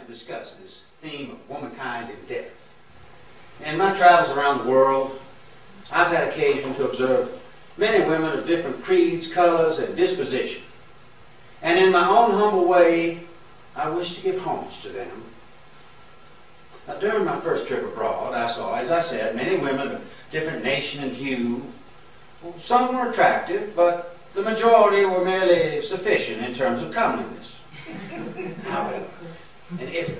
to discuss this theme of womankind in death. In my travels around the world, I've had occasion to observe many women of different creeds, colors, and disposition. And in my own humble way, I wish to give homage to them. Now, during my first trip abroad, I saw, as I said, many women of different nation and hue. Some were attractive, but the majority were merely sufficient in terms of comeliness. However, in Italy,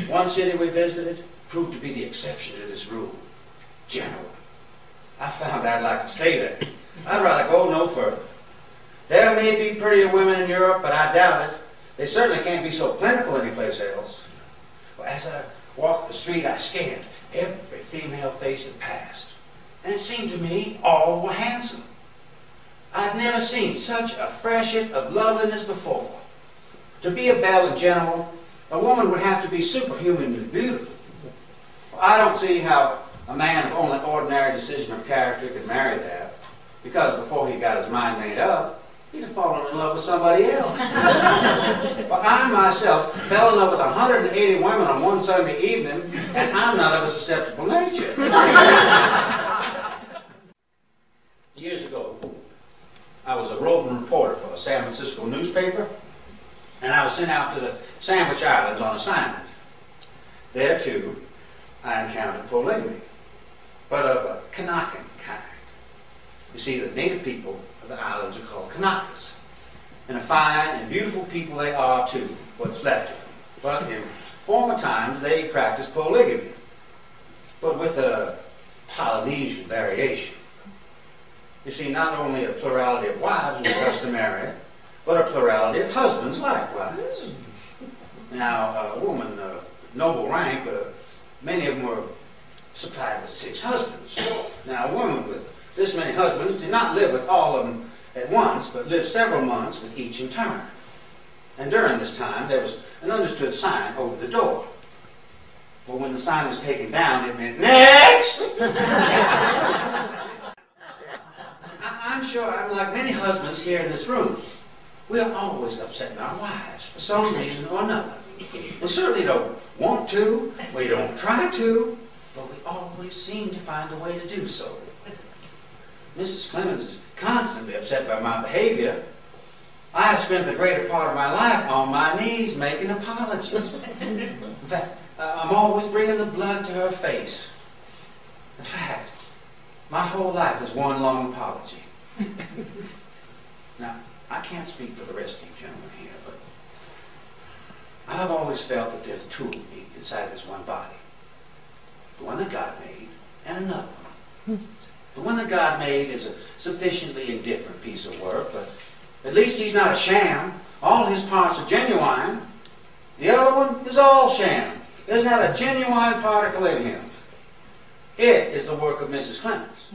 one city we visited proved to be the exception to this rule, Genoa. I found I'd like to stay there. I'd rather go no further. There may be prettier women in Europe, but I doubt it. They certainly can't be so plentiful anyplace else. Well, as I walked the street, I scanned every female face that passed. And it seemed to me all were handsome. I'd never seen such a freshet of loveliness before. To be a belle in Genoa, a woman would have to be superhumanly beautiful. Well, I don't see how a man of only ordinary decision of character could marry that, because before he got his mind made up, he'd have fallen in love with somebody else. But I myself fell in love with 180 women on one Sunday evening, and I'm not of a susceptible nature. Years ago, I was a roving reporter for a San Francisco newspaper, and I was sent out to the Sandwich Islands on assignment. There, too, I encountered polygamy, but of a Kanakan kind. You see, the native people of the islands are called Kanakas, and a fine and beautiful people they are, too, what's left of them. But in former times, they practiced polygamy, but with a Polynesian variation. You see, not only a plurality of wives was customary, but a plurality of husbands likewise. Now, a woman of noble rank, many of them were supplied with 6 husbands. Now, a woman with this many husbands did not live with all of them at once, but lived several months with each in turn. And during this time, there was an understood sign over the door. But when the sign was taken down, it meant, "Next!" I'm sure I'm like many husbands here in this room. We are always upsetting our wives for some reason or another. We certainly don't want to, we don't try to, but we always seem to find a way to do so. Mrs. Clemens is constantly upset by my behavior. I have spent the greater part of my life on my knees making apologies. In fact, I'm always bringing the blood to her face. In fact, my whole life is one long apology. Now, I can't speak for the rest of you gentlemen here, but I've always felt that there's 2 of me inside this one body. The one that God made, and another one. The one that God made is a sufficiently indifferent piece of work, but at least he's not a sham. All his parts are genuine. The other one is all sham. There's not a genuine particle in him. It is the work of Mrs. Clemens.